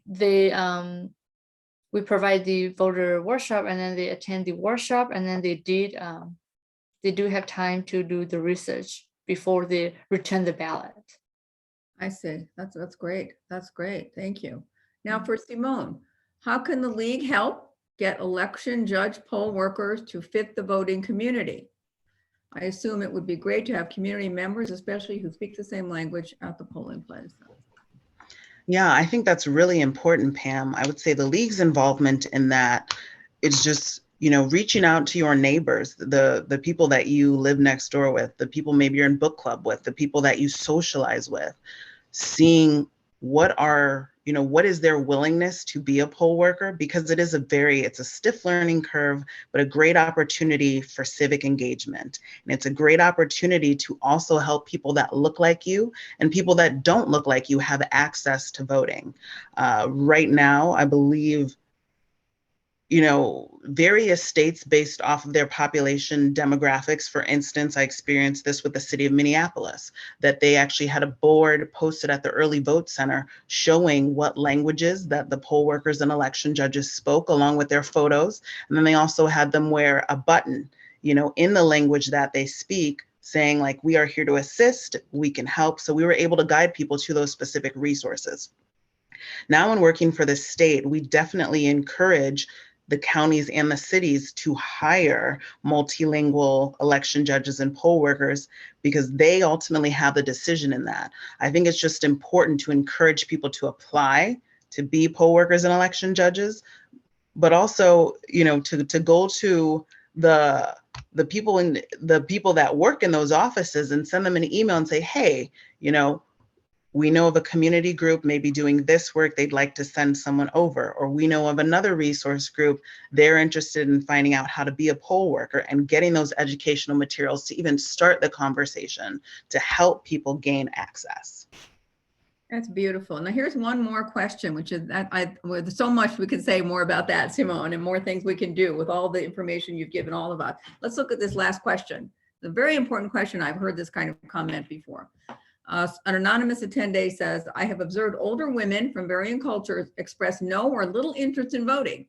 provide the voter workshop, and then they attend the workshop, and then they do have time to do the research before they return the ballot. I see. That's great. That's great. Thank you. Now for Simone, how can the league help get election judge poll workers to fit the voting community? I assume it would be great to have community members, especially who speak the same language, at the polling place. Yeah, I think that's really important, Pam. I would say the league's involvement in that is just, reaching out to your neighbors, the people that you live next door with, the people maybe you're in book club with, the people that you socialize with, seeing what is their willingness to be a poll worker, because it's a stiff learning curve, but a great opportunity for civic engagement. And it's a great opportunity to also help people that look like you and people that don't look like you have access to voting. Right now, I believe various states based off of their population demographics. For instance, I experienced this with the city of Minneapolis, that they actually had a board posted at the early vote center showing what languages that the poll workers and election judges spoke, along with their photos. And then they also had them wear a button, in the language that they speak, saying like, we are here to assist, we can help. So we were able to guide people to those specific resources. Now, when working for the state, we definitely encourage the counties and the cities to hire multilingual election judges and poll workers, because they ultimately have the decision in that. I think it's just important to encourage people to apply to be poll workers and election judges, but also, to go to the people that work in those offices and send them an email and say, hey, we know of a community group maybe doing this work, they'd like to send someone over. Or we know of another resource group, they're interested in finding out how to be a poll worker, and getting those educational materials to even start the conversation to help people gain access. That's beautiful. Now here's one more question, which is with so much we could say more about that, Simone, and more things we can do with all the information you've given all of us. Let's look at this last question. The very important question. I've heard this kind of comment before. An anonymous attendee says, I have observed older women from varying cultures express no or little interest in voting.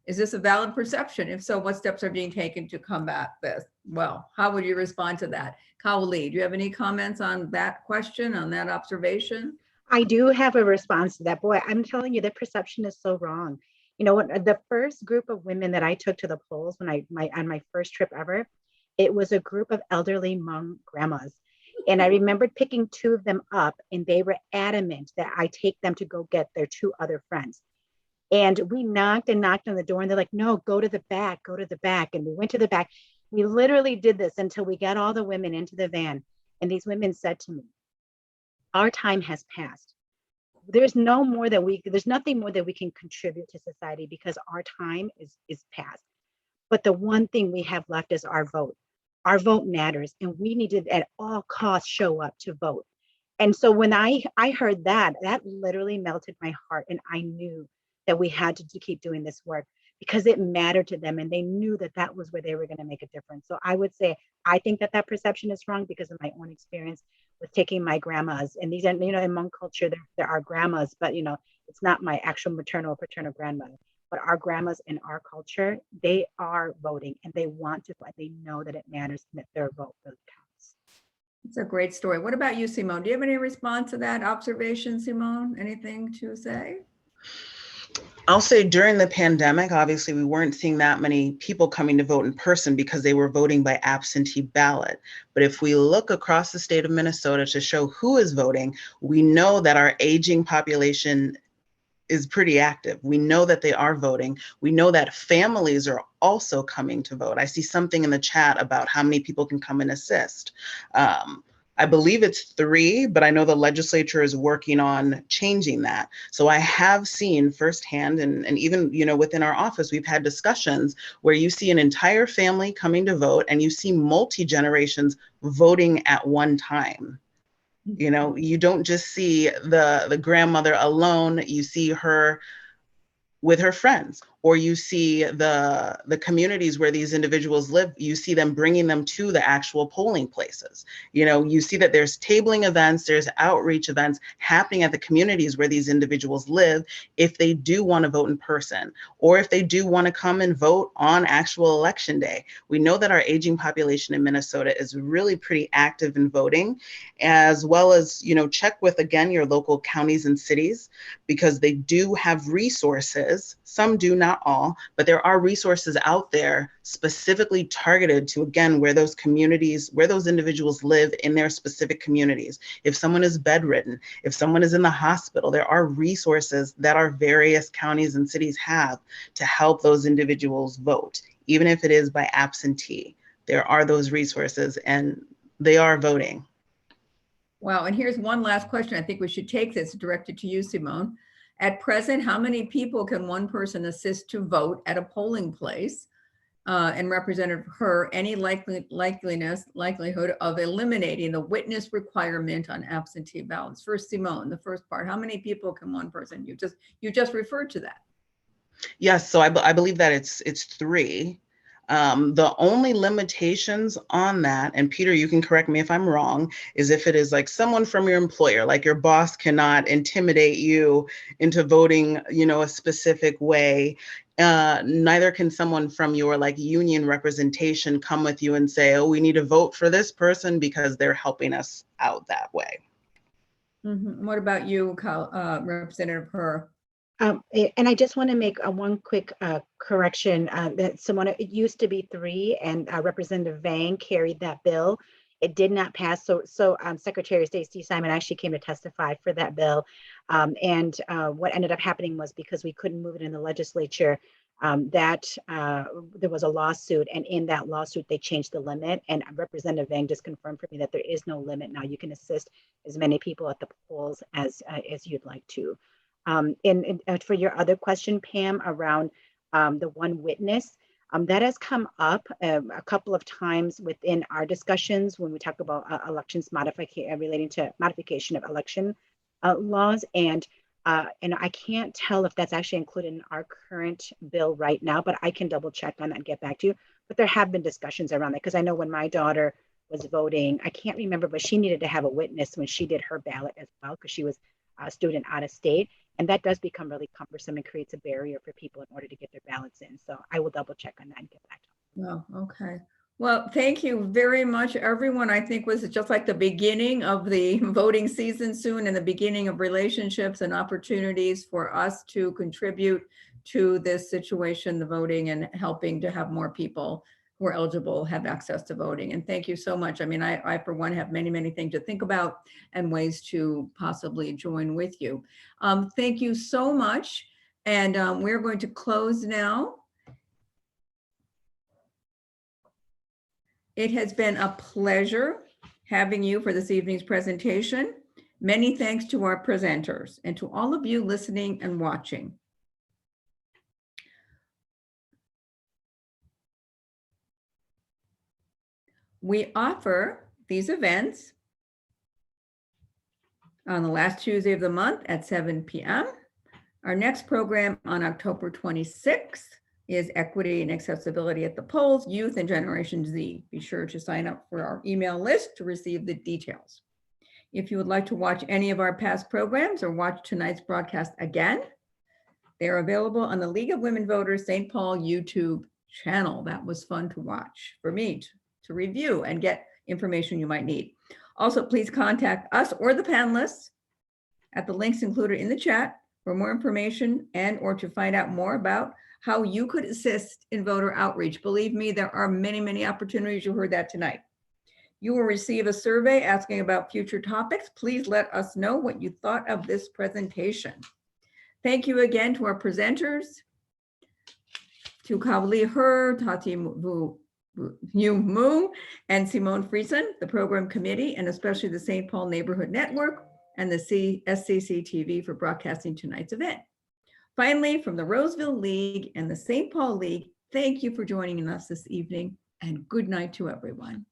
Is this a valid perception? If so, what steps are being taken to combat this? Well, how would you respond to that? Kaohly, do you have any comments on that question, on that observation? I do have a response to that. Boy, I'm telling you, the perception is so wrong. The first group of women that I took to the polls on my first trip ever, it was a group of elderly Hmong grandmas. And I remembered picking two of them up, and they were adamant that I take them to go get their two other friends. And we knocked and knocked on the door, and they're like, no, go to the back, go to the back. And we went to the back. We literally did this until we got all the women into the van. And these women said to me, our time has passed. There's nothing more that we can contribute to society, because our time is past. But the one thing we have left is our vote. Our vote matters, and we need to at all costs show up to vote. And so when I heard that literally melted my heart, and I knew that we had to keep doing this work, because it mattered to them, and they knew that was where they were going to make a difference. So I would say, I think that perception is wrong because of my own experience with taking my grandmas. And these are, in Hmong culture, there are grandmas, but it's not my actual maternal or paternal grandmother. But our grandmas in our culture, they are voting, and they want to vote. They know that it matters and that their vote really counts. It's a great story. What about you, Simone? Do you have any response to that observation, Simone? Anything to say? I'll say during the pandemic, obviously, we weren't seeing that many people coming to vote in person because they were voting by absentee ballot. But if we look across the state of Minnesota to show who is voting, we know that our aging population is pretty active. We know that they are voting. We know that families are also coming to vote. I see something in the chat about how many people can come and assist. I believe it's 3, but I know the legislature is working on changing that. So I have seen firsthand, and even, you know, within our office, we've had discussions where you see an entire family coming to vote and you see multi-generations voting at one time. You know, you don't just see the grandmother alone, you see her with her friends, or you see the communities where these individuals live, you see them bringing them to the actual polling places. You know, you see that there's tabling events, there's outreach events happening at the communities where these individuals live if they do want to vote in person, or if they do want to come and vote on actual election day. We know that our aging population in Minnesota is really pretty active in voting, as well as, you know, check with, again, your local counties and cities, because they do have resources. Some do, not all, but there are resources out there specifically targeted to, again, where those communities, where those individuals live in their specific communities. If someone is bedridden, if someone is in the hospital, there are resources that our various counties and cities have to help those individuals vote, even if it is by absentee. There are those resources and they are voting. Wow, and here's one last question. I think we should take this directed to you, Simone. At present, how many people can one person assist to vote at a polling place? And Representative Her, any likelihood of eliminating the witness requirement on absentee ballots? First, Simone, the first part, how many people can one person? You just referred to that. Yes, so I believe that it's 3. The only limitations on that, and Peter, you can correct me if I'm wrong, is if it is like someone from your employer, like your boss cannot intimidate you into voting, you know, a specific way. Neither can someone from your like union representation come with you and say, oh, we need to vote for this person because they're helping us out that way. Mm-hmm. What about you, Representative Her? And I just want to make one quick correction that Simone, it used to be 3, and Representative Vang carried that bill. It did not pass. So Secretary of State Steve Simon actually came to testify for that bill. And what ended up happening was, because we couldn't move it in the legislature, there was a lawsuit, and in that lawsuit, they changed the limit. And Representative Vang just confirmed for me that there is no limit now. You can assist as many people at the polls as you'd like to. And for your other question, Pam, around the one witness, that has come up a couple of times within our discussions when we talk about elections relating to modification of election laws. And I can't tell if that's actually included in our current bill right now, but I can double check on that and get back to you. But there have been discussions around that, because I know when my daughter was voting, I can't remember, but she needed to have a witness when she did her ballot as well, because she was a student out of state. And that does become really cumbersome and creates a barrier for people in order to get their ballots in. So I will double check on that and get back to you. Oh, okay. Well, thank you very much, everyone. I think was just like the beginning of the voting season soon, and the beginning of relationships and opportunities for us to contribute to this situation, the voting, and helping to have more people who are eligible have access to voting. And thank you so much. I mean, I for one have many, many things to think about and ways to possibly join with you. Thank you so much. And we're going to close now. It has been a pleasure having you for this evening's presentation. Many thanks to our presenters and to all of you listening and watching. We offer these events on the last Tuesday of the month at 7 p.m. Our next program on October 26th is Equity and Accessibility at the Polls, Youth and Generation Z. Be sure to sign up for our email list to receive the details. If you would like to watch any of our past programs or watch tonight's broadcast again, they're available on the League of Women Voters St. Paul YouTube channel. That was fun to watch for me to review and get information you might need. Also, please contact us or the panelists at the links included in the chat for more information and or to find out more about how you could assist in voter outreach. Believe me, there are many, many opportunities. You heard that tonight. You will receive a survey asking about future topics. Please let us know what you thought of this presentation. Thank you again to our presenters, to Kaohly Her, Hta Thi Yu Moo, Yu Moo and Simone Frierson, the program committee, and especially the St. Paul Neighborhood Network and the SCC TV for broadcasting tonight's event. Finally, from the Roseville League and the St. Paul League, thank you for joining us this evening, and good night to everyone.